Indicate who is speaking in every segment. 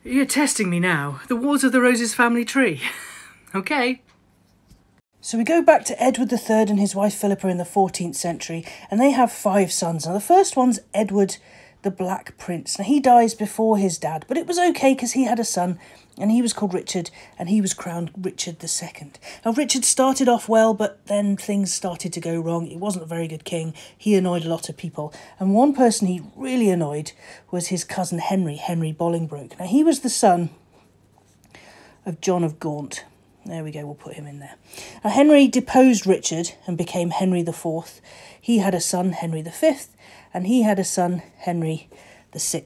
Speaker 1: You're testing me now. The Wars of the Roses family tree. Okay.
Speaker 2: So we go back to Edward III and his wife Philippa in the 14th century, and they have 5 sons. Now, the first one's Edward the Black Prince. Now, he dies before his dad, but it was okay because he had a son, and he was called Richard, and he was crowned Richard II. Now, Richard started off well, but then things started to go wrong. He wasn't a very good king. He annoyed a lot of people, and one person he really annoyed was his cousin Henry Bolingbroke. Now, he was the son of John of Gaunt. There we go, we'll put him in there. Now, Henry deposed Richard and became Henry IV. He had a son, Henry V, and he had a son, Henry VI.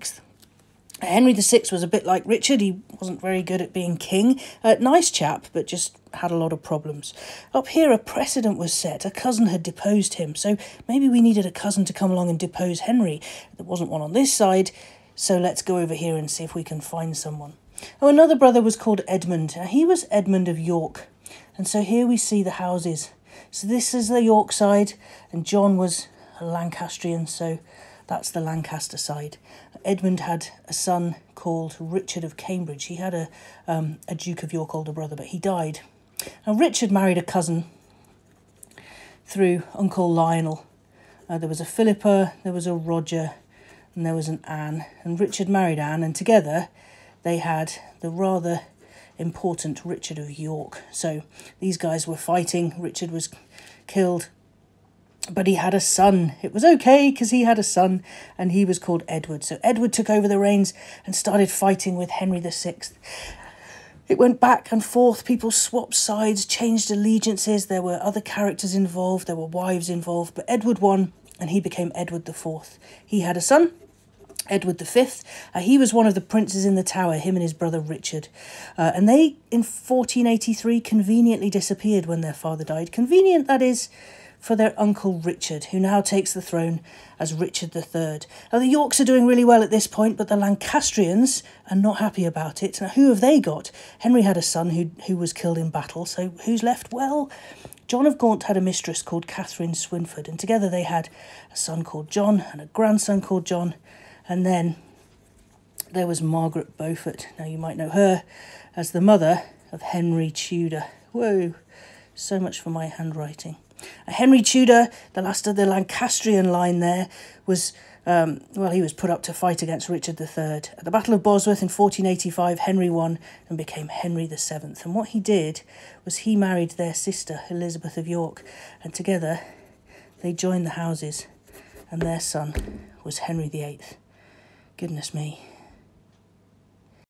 Speaker 2: Henry VI was a bit like Richard. He wasn't very good at being king. Nice chap, but just had a lot of problems. Up here, a precedent was set. A cousin had deposed him, so maybe we needed a cousin to come along and depose Henry. There wasn't one on this side, so let's go over here and see if we can find someone. Oh, another brother was called Edmund. Now, he was Edmund of York. And so here we see the houses. So this is the York side, and John was a Lancastrian, so that's the Lancaster side. Edmund had a son called Richard of Cambridge. He had a Duke of York older brother, but he died. Now, Richard married a cousin through Uncle Lionel. There was a Philippa, there was a Roger, and there was an Anne. And Richard married Anne, and together they had the rather important Richard of York. So these guys were fighting. Richard was killed, but he had a son. It was okay because he had a son, and he was called Edward. So Edward took over the reins and started fighting with Henry VI. It went back and forth. People swapped sides, changed allegiances. There were other characters involved. There were wives involved. But Edward won, and he became Edward IV. He had a son, Edward V. He was one of the princes in the Tower, him and his brother Richard. And they, in 1483, conveniently disappeared when their father died. Convenient, that is, for their uncle Richard, who now takes the throne as Richard III. Now, the Yorks are doing really well at this point, but the Lancastrians are not happy about it. Now, who have they got? Henry had a son who was killed in battle, so who's left? Well, John of Gaunt had a mistress called Catherine Swynford, and together they had a son called John and a grandson called John. And then there was Margaret Beaufort. Now, you might know her as the mother of Henry Tudor. Whoa, so much for my handwriting. Henry Tudor, the last of the Lancastrian line there, was, he was put up to fight against Richard III. At the Battle of Bosworth in 1485, Henry won and became Henry VII. And what he did was he married their sister, Elizabeth of York, and together they joined the houses, and their son was Henry VIII. Goodness me.